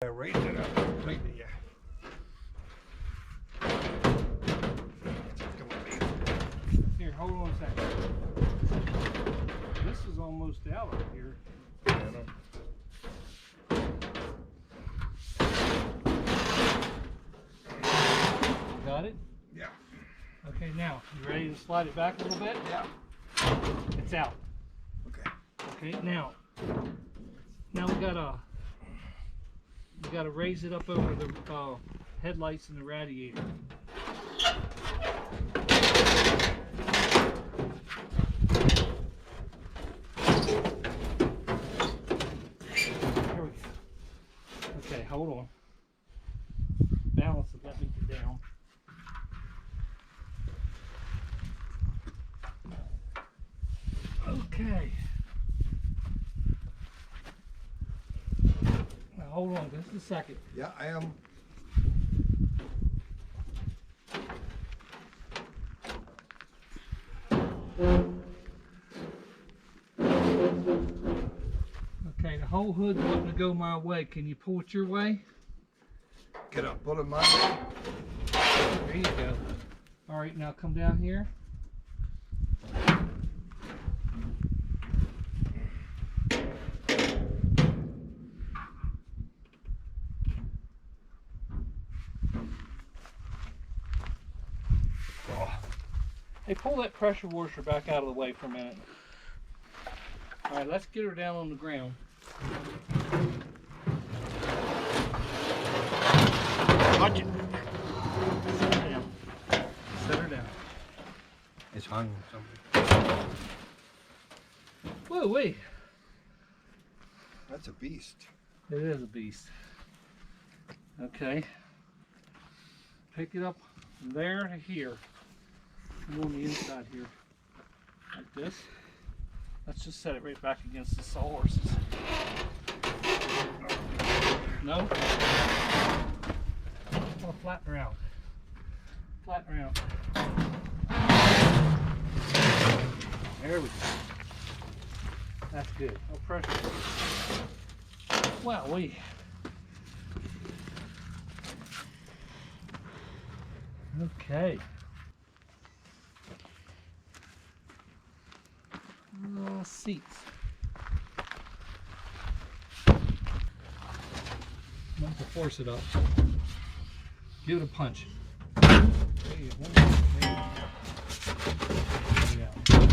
I raised it up completely, yeah. Come on, baby. Here, hold on a second. This is almost out of here. I know. Got it? Yeah. Okay, now, you ready to slide it back a little bit? Yeah. It's out. Okay. Okay, now we gotta raise it up over the headlights and the radiator. Here we go. Okay, hold on. Balance it, let me get down. Okay. Now hold on just a second. Yeah, I am. Okay, the whole hood's wanting to go my way. Can you pull it your way? Get up, pull it my way. There you go. All right, now come down here. Hey, pull that pressure washer back out of the way for a minute. All right, let's get her down on the ground. Watch it. Set her down. Set her down. It's hung something. Whoa, wait. That's a beast. It is a beast. Okay. Pick it up from there to here. I'm on the inside here. Like this. Let's just set it right back against the sawhorses. No? Oh, flatten her out. Flatten her out. There we go. That's good. No pressure. Wow, Okay. Seats. I'm going to force it up. Give it a punch. There you go. There you go.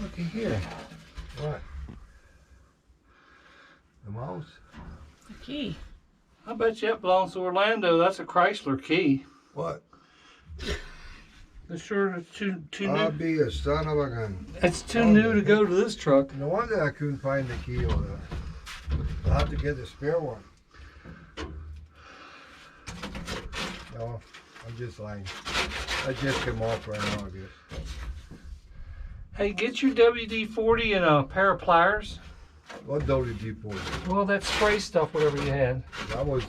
Looky here. What? The mouse? The key. I bet you that belongs to Orlando. That's a Chrysler key. What? It's sure it's too I'll new. be a son of a gun. It's too new to go to this truck. No wonder I couldn't find the key over there. I'll have to get a spare one. No, I'm just lying. I just came off right now, I guess. Hey, get your WD-40 and a pair of pliers. What WD-40? Well, that spray stuff, whatever you had. That was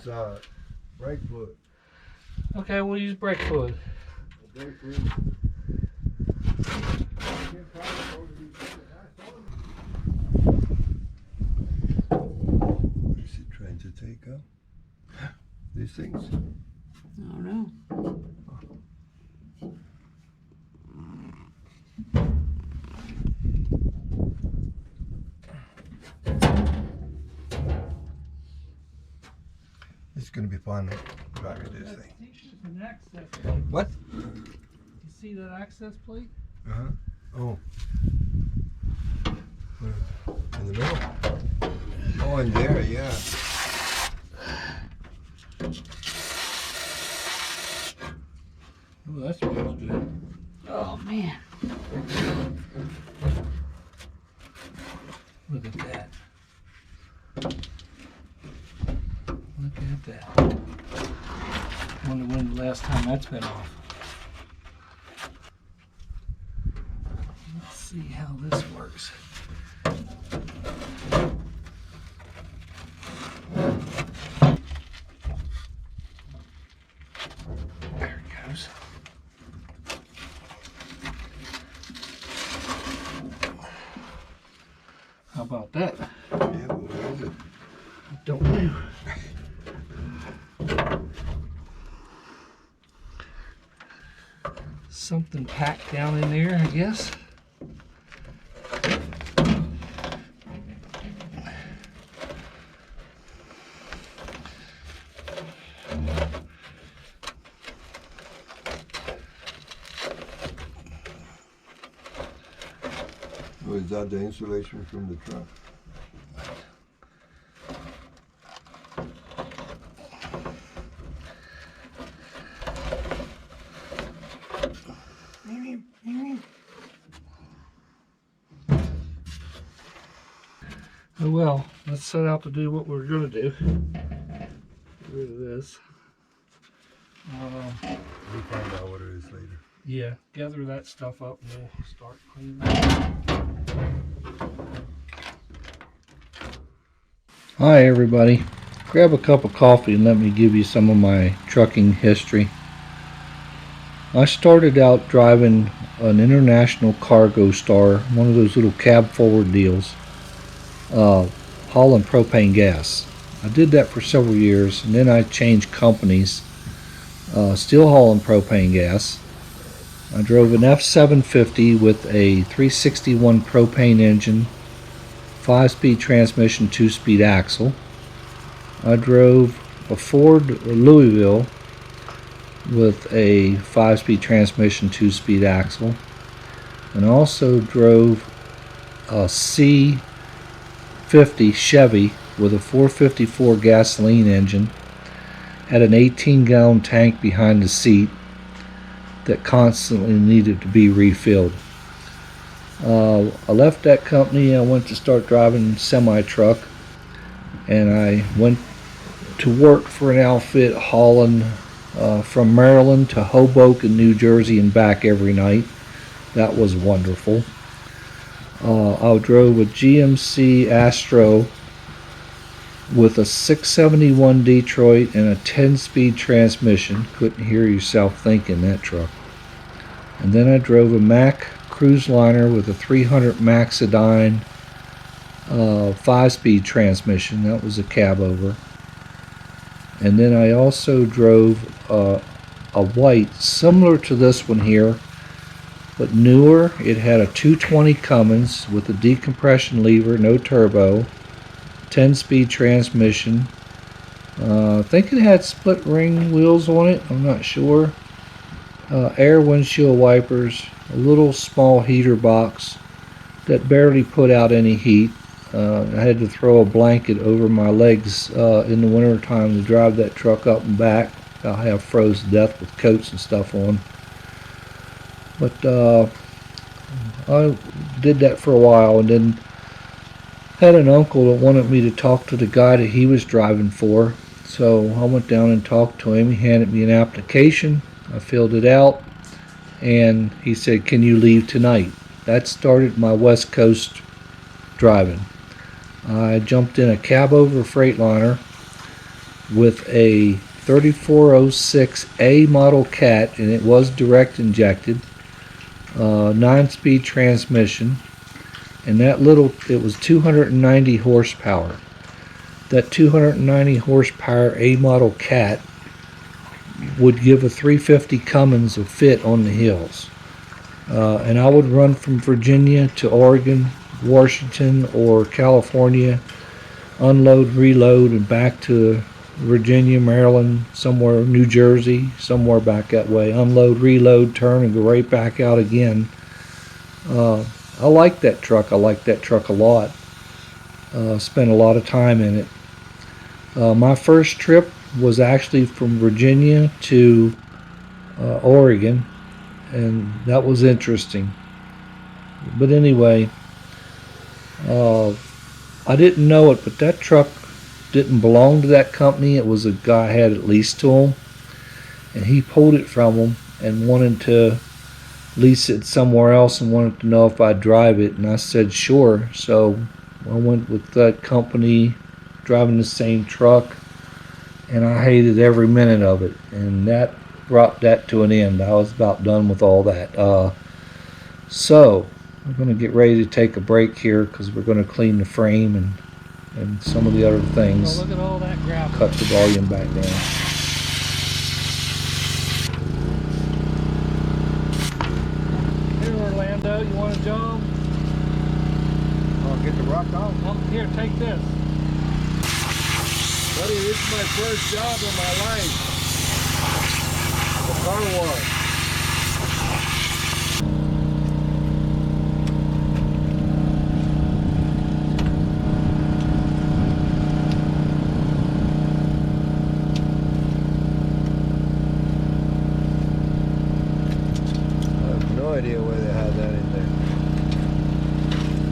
brake fluid. Okay, we'll use brake fluid. Brake fluid. What is it trying to take out? These things? I don't know. It's gonna be fun driving this thing. An access plate. What? You see that access plate? Uh-huh. Oh. In the middle? Oh, in there, yeah. Oh, that smells good. Oh man. Look at that. Look at that. Wonder when the last time that's been off. Let's see how this works. There it goes. How about that? Yeah, what is it? Don't know. Something packed down in there, I guess. Oh, is that the insulation from the truck? Oh well, let's set out to do what we're gonna do. Get rid of this. We'll find out what it is later. Yeah, gather that stuff up and we'll start cleaning. Hi everybody. Grab a cup of coffee and let me give you some of my trucking history. I started out driving an International Cargo Star, one of those little cab forward deals, hauling propane gas. I did that for several years and then I changed companies, still hauling propane gas. I drove an F-750 with a 361 propane engine, 5-speed transmission, 2-speed axle. I drove a Ford Louisville with a 5-speed transmission, 2-speed axle, and also drove a C50 Chevy with a 454 gasoline engine, had an 18-gallon tank behind the seat that constantly needed to be refilled. I left that company. I went to start driving semi-truck, and I went to work for an outfit hauling from Maryland to Hoboken, New Jersey and back every night. That was wonderful. I drove a GMC Astro with a 671 Detroit and a 10-speed transmission. Couldn't hear yourself thinking that truck. And then I drove a Mack cruise liner with a 300 Maxidine 5-speed transmission. That was a cab over. And then I also drove a white similar to this one here, but newer. It had a 220 Cummins with a decompression lever, no turbo, 10-speed transmission. I think it had split ring wheels on it, I'm not sure. Air windshield wipers, a little small heater box that barely put out any heat. I had to throw a blanket over my legs in the winter time to drive that truck up and back. I have froze to death with coats and stuff on. But I did that for a while, and then had an uncle that wanted me to talk to the guy that he was driving for. So I went down and talked to him. He handed me an application. I filled it out, and he said, "Can you leave tonight?" That started my West Coast driving. I jumped in a cab over Freightliner with a 3406A model Cat, and it was direct injected, 9-speed transmission, and it was 290 horsepower. That 290 horsepower A model Cat would give a 350 Cummins a fit on the hills. And I would run from Virginia to Oregon, Washington, or California, unload, reload, and back to Virginia, Maryland, somewhere, New Jersey, somewhere back that way. Unload, reload, turn, and go right back out again. I like that truck. I like that truck a lot. Spent a lot of time in it. My first trip was actually from Virginia to Oregon, and that was interesting. But anyway, I didn't know it, but that truck didn't belong to that company. It was a guy had it leased to him, and he pulled it from him and wanted to lease it somewhere else and wanted to know if I'd drive it, and I said sure. So I went with that company, driving the same truck, and I hated every minute of it, and that brought that to an end. I was about done with all that. So we're going to get ready to take a break here because we're going to clean the frame and some of the other things. Oh, look at all that gravel. Cut the volume back down. Here, Orlando, you want a job? I'll get the rock off. Oh, here, take this. Buddy, this is my first job in my life. The car wash. I have no idea why they had that in there.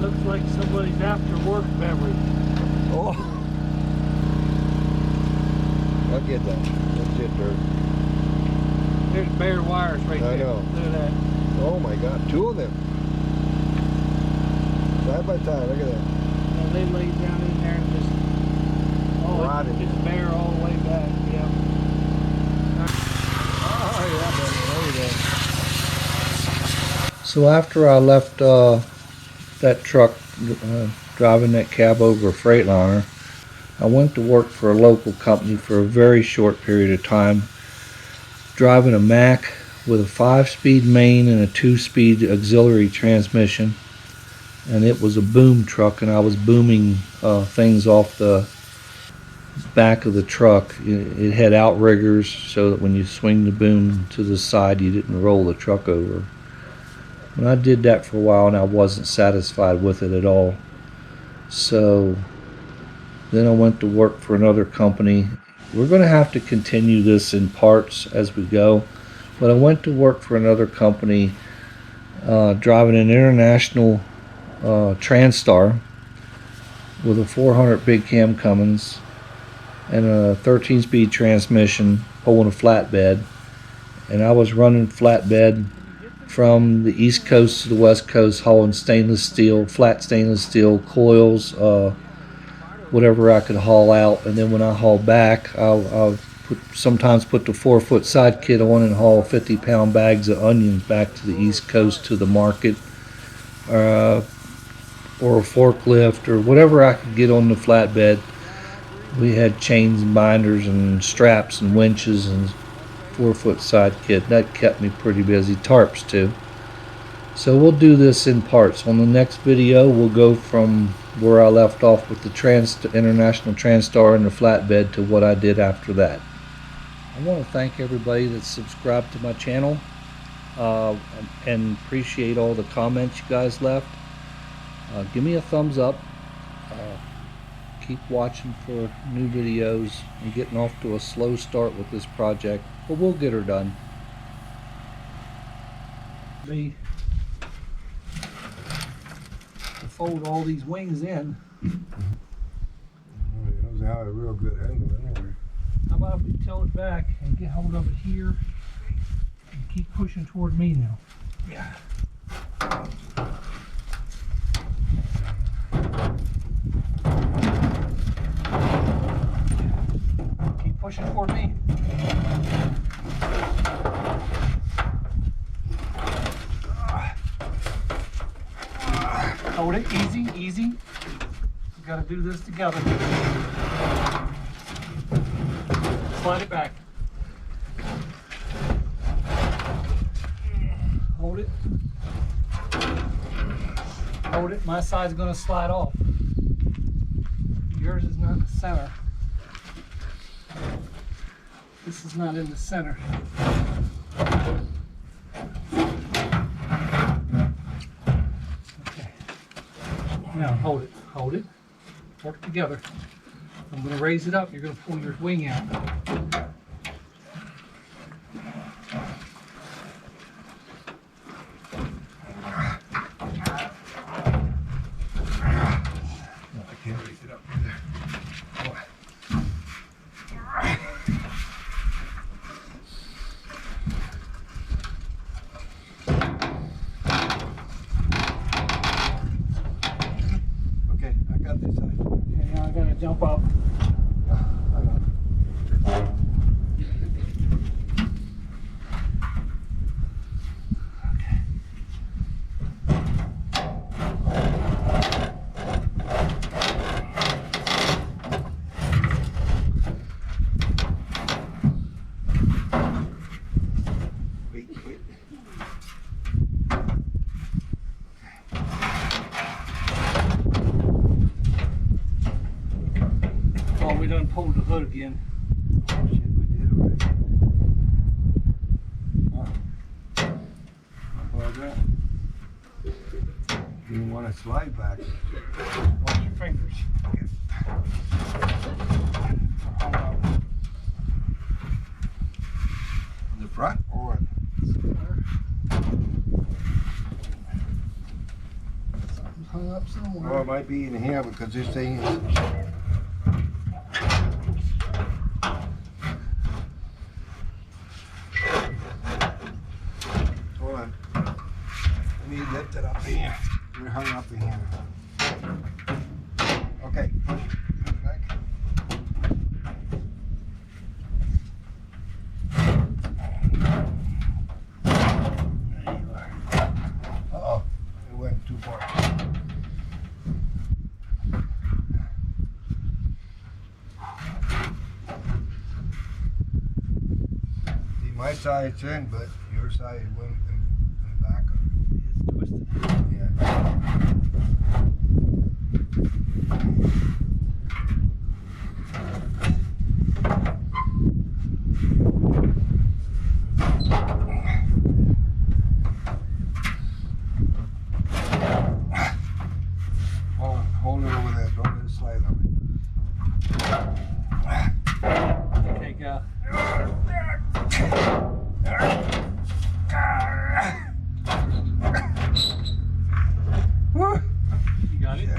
Looks like somebody's after work beverage. Oh! I'll get that. That's it, dirt. There's bare wires right I there. know. Look at that. Oh my God, 2 of them. Side by side, look at that. Yeah, they laid down in there and just, Rotted. it's bare all the way back. Yeah. Oh yeah, buddy, there you go. So after I left that truck, driving that cab over a Freightliner, I went to work for a local company for a very short period of time, driving a Mack with a 5-speed main and a 2-speed auxiliary transmission, and it was a boom truck, and I was booming things off the back of the truck. It had outriggers so that when you swing the boom to the side you didn't roll the truck over. And I did that for a while and I wasn't satisfied with it at all. So then I went to work for another company. We're going to have to continue this in parts as we go, but I went to work for another company driving an International Transtar with a 400 big cam Cummins and a 13-speed transmission, pulling a flatbed. And I was running flatbed from the East Coast to the West Coast, hauling stainless steel, flat stainless steel coils, whatever I could haul out. And then when I haul back, I'll sometimes put the 4-foot side kit on and haul 50-pound bags of onions back to the East Coast to the market, or a forklift, or whatever I could get on the flatbed. We had chains and binders and straps and winches and 4-foot side kit. That kept me pretty busy. Tarps too. So we'll do this in parts. On the next video we'll go from where I left off with the International Transtar and the flatbed to what I did after that. I want to thank everybody that's subscribed to my channel, and appreciate all the comments you guys left. Give me a thumbs up. Keep watching for new videos. I'm getting off to a slow start with this project, but we'll get her done. To fold all these wings in. Those have a real good angle anyway. How about if we tilt it back and get hold of it here and keep pushing toward me now? Yeah. Keep pushing toward me. Hold it, easy, easy. We gotta do this together. Slide it back. Hold it. Hold it. My side's gonna slide off. Yours is not in the center. This is not in the center. Okay. Now hold it. Hold it. Work together. I'm going to raise it up. You're going to pull your wing out. I can't raise it up either. jump up. Wait, wait. Oh, we done pulled the hood again. Oh, shit, we did already. How about that? Didn't want to slide back. Watch your fingers. The front or what? Something's hung up somewhere. Oh, it might be in here because this thing is. Hold on. Let me lift it up here. We're hung up in here. Okay, push it back. There you are. Uh-oh, it went too far. See, my side's in, but your side went back. It's twisted. Yeah. Hold it over there. Don't let it slide on Okay, go. Woo! You got it? Yeah.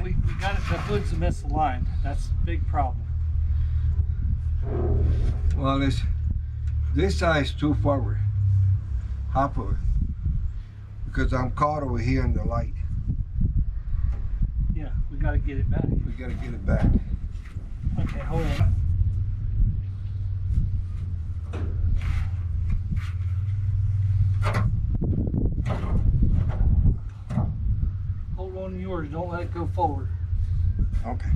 We got it. The hood's misaligned. That's a big problem. Well, this side's too forward. Hop over. Because I'm caught over here in the light. Yeah, we got to get it back. We gotta get it back. Okay, hold on. Hold on to yours. Don't let it go forward. Okay.